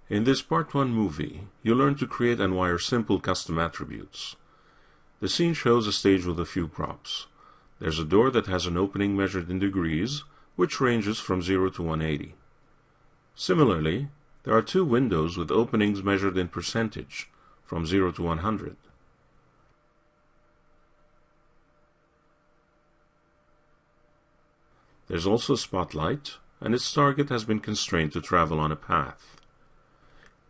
In this Part 1 movie, you'll learn to create and wire simple custom attributes. The scene shows a stage with a few props. There's a door that has an opening measured in degrees, which ranges from 0 to 180. Similarly, there are two windows with openings measured in percentage, from 0 to 100. There's also a spotlight, and its target has been constrained to travel on a path.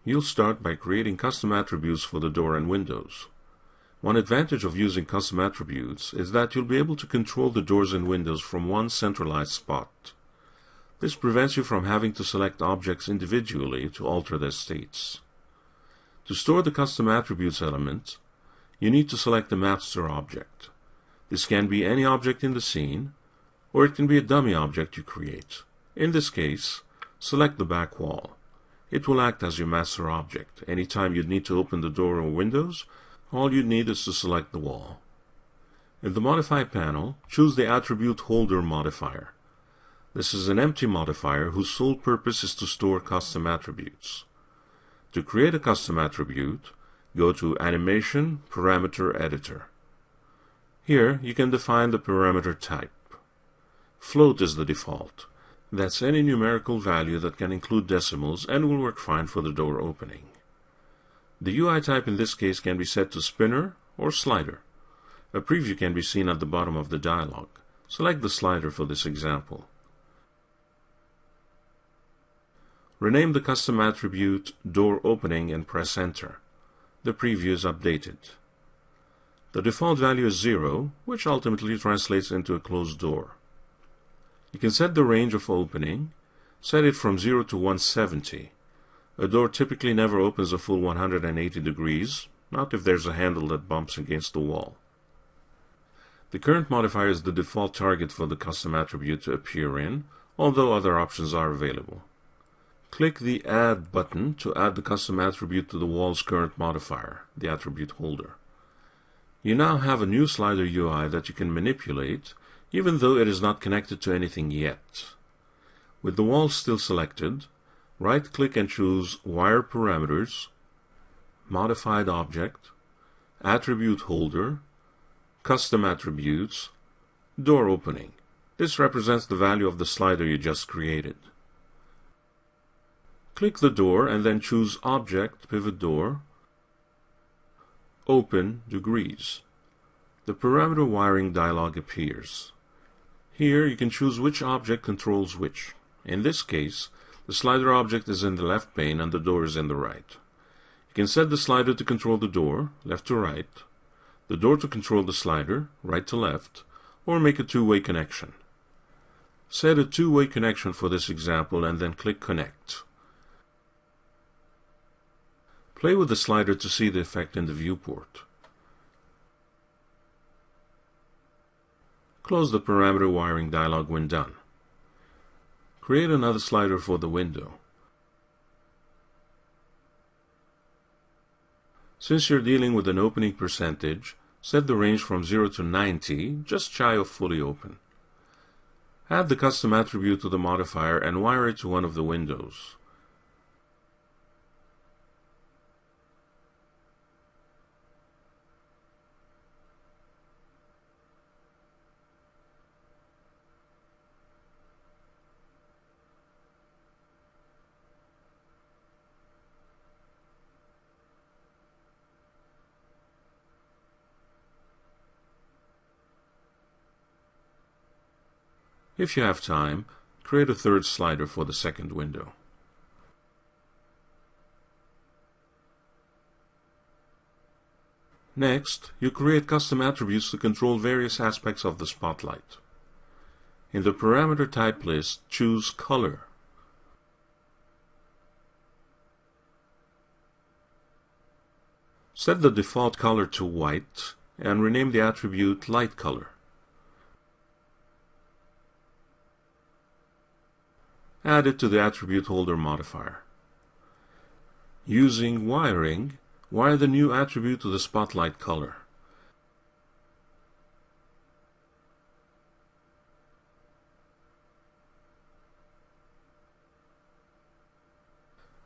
You'll start by creating custom attributes for the door and windows. One advantage of using custom attributes is that you'll be able to control the doors and windows from one centralized spot. This prevents you from having to select objects individually to alter their states. To store the custom attributes element, you need to select the master object. This can be any object in the scene, or it can be a dummy object you create. In this case, select the back wall. It will act as your master object. Anytime you'd need to open the door or windows, all you need is to select the wall. In the Modify panel, choose the Attribute Holder modifier. This is an empty modifier whose sole purpose is to store custom attributes. To create a custom attribute, go to Animation Parameter Editor. Here, you can define the parameter type. Float is the default. That's any numerical value that can include decimals and will work fine for the door opening. The UI type in this case can be set to spinner or slider. A preview can be seen at the bottom of the dialog. Select the slider for this example. Rename the custom attribute Door Opening and press Enter. The preview is updated. The default value is 0, which ultimately translates into a closed door. You can set the range of opening, set it from 0 to 170. A door typically never opens a full 180 degrees, not if there's a handle that bumps against the wall. The current modifier is the default target for the custom attribute to appear in, although other options are available. Click the Add button to add the custom attribute to the wall's current modifier, the attribute holder. You now have a new slider UI that you can manipulate, even though it is not connected to anything yet. With the wall still selected, right-click and choose Wire Parameters, Modified Object, Attribute Holder, Custom Attributes, Door Opening. This represents the value of the slider you just created. Click the door and then choose Object Pivot Door, Open Degrees. The parameter wiring dialog appears. Here you can choose which object controls which. In this case, the slider object is in the left pane and the door is in the right. You can set the slider to control the door, left to right, the door to control the slider, right to left, or make a two-way connection. Set a two-way connection for this example and then click Connect. Play with the slider to see the effect in the viewport. Close the parameter wiring dialog when done. Create another slider for the window. Since you're dealing with an opening percentage, set the range from 0 to 90, just shy of fully open. Add the custom attribute to the modifier and wire it to one of the windows. If you have time, create a third slider for the second window. Next, you create custom attributes to control various aspects of the spotlight. In the parameter type list, choose Color. Set the default color to white and rename the attribute Light Color. Add it to the Attribute Holder modifier. Using wiring, wire the new attribute to the spotlight color.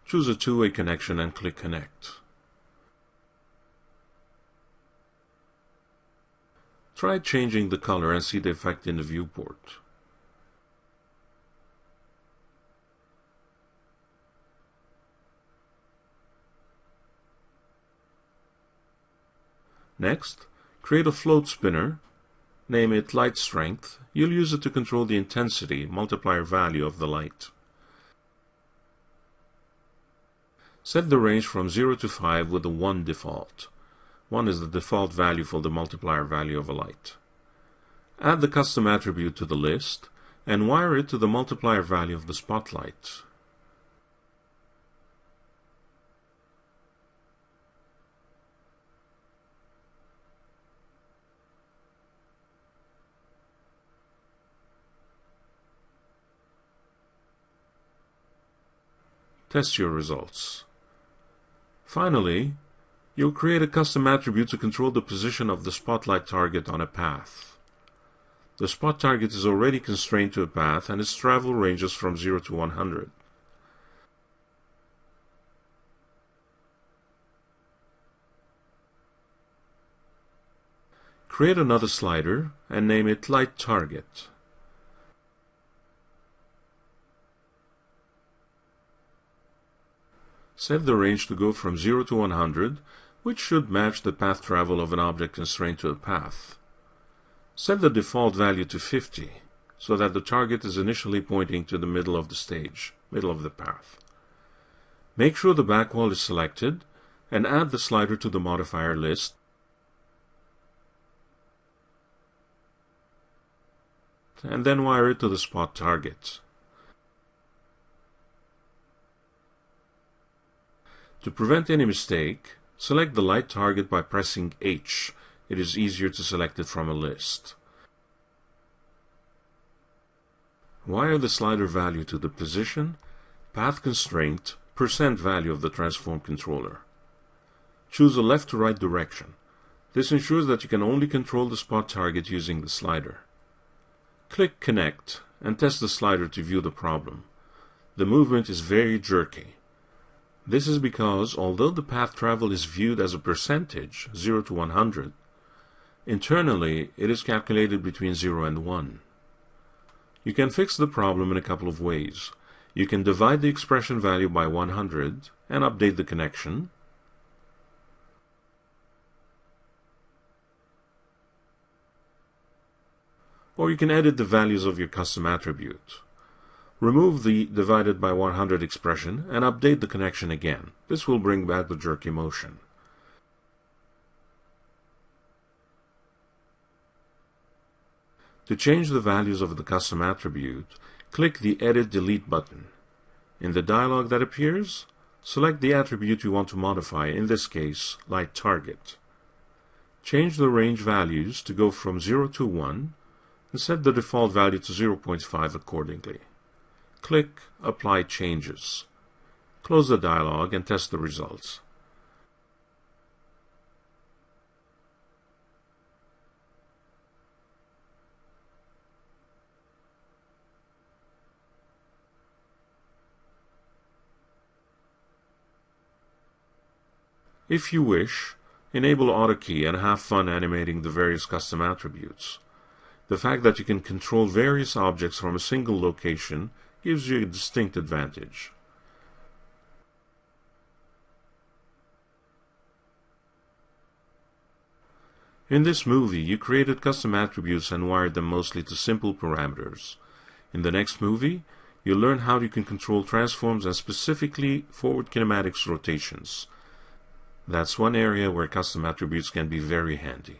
Choose a two-way connection and click Connect. Try changing the color and see the effect in the viewport. Next, create a float spinner. Name it Light Strength. You'll use it to control the intensity multiplier value of the light. Set the range from 0 to 5 with a 1 default. 1 is the default value for the multiplier value of a light. Add the custom attribute to the list and wire it to the multiplier value of the spotlight. Test your results. Finally, you'll create a custom attribute to control the position of the spotlight target on a path. The spot target is already constrained to a path and its travel ranges from 0 to 100. Create another slider and name it Light Target. Set the range to go from 0 to 100, which should match the path travel of an object constrained to a path. Set the default value to 50, so that the target is initially pointing to the middle of the stage, middle of the path. Make sure the back wall is selected, and add the slider to the modifier list, and then wire it to the spot target. To prevent any mistake, select the light target by pressing H. It is easier to select it from a list. Wire the slider value to the position, path constraint, percent value of the transform controller. Choose a left to right direction. This ensures that you can only control the spot target using the slider. Click Connect and test the slider to view the problem. The movement is very jerky. This is because, although the path travel is viewed as a percentage, 0 to 100, internally it is calculated between 0 and 1. You can fix the problem in a couple of ways. You can divide the expression value by 100 and update the connection. Or you can edit the values of your custom attribute. Remove the divided by 100 expression and update the connection again. This will bring back the jerky motion. To change the values of the custom attribute, click the Edit Delete button. In the dialog that appears, select the attribute you want to modify, in this case, Light Target. Change the range values to go from 0 to 1 and set the default value to 0.5 accordingly. Click Apply Changes. Close the dialog and test the results. If you wish, enable AutoKey and have fun animating the various custom attributes. The fact that you can control various objects from a single location gives you a distinct advantage. In this movie, you created custom attributes and wired them mostly to simple parameters. In the next movie, you'll learn how you can control transforms and specifically forward kinematics rotations. That's one area where custom attributes can be very handy.